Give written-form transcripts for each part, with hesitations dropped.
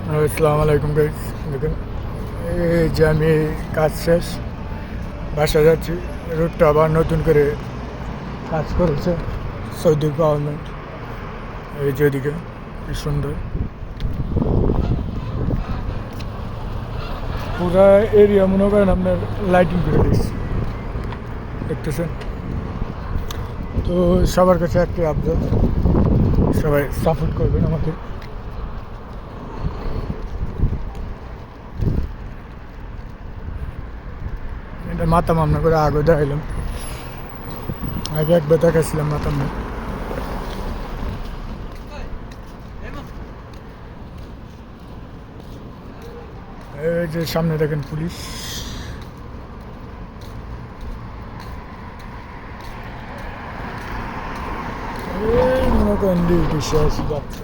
আসসালামু আলাইকুম গাইস। দেখুন এই যে আমি কাজ শেষ বাসা যাচ্ছি। রুটটা আবার নতুন করে কাজ করেছে সৌদি গভর্নমেন্ট। এই যে ওদিকে কি সুন্দর পুরা এরিয়া মনে করেন আপনার লাইটিং করে দিচ্ছে, দেখতেছেন তো। সবার কাছে একটি আবদার, সবাই সাপোর্ট করবেন আমাকে। এটা মাথা মামলা করে আগে দেখাইলাম, আগে একবার দেখাইছিলাম মাথা মামলা। এই যে সামনে দেখেন পুলিশ, এই মনে করেন ডিউটি শেষ যাচ্ছে,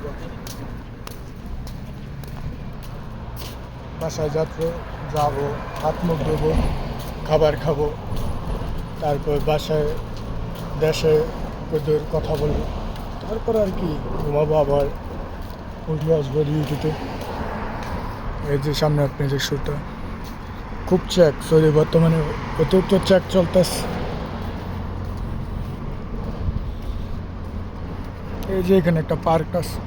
বাসায় যাচ্ছে, যাবো, হাত মুখ ধোবো, খাবার খাবো, তারপর বাসায় দেশে ওদের কথা বলবো, তারপর আর কি ঘুমাবো, আবার উঠে আসবো ডিউটিতে। এই যে সামনে আপনি যে শুটা খুব চেক সরি, বর্তমানে অতিরিক্ত চেক চলতেছে। এই যে এখানে একটা পার্ক আছে।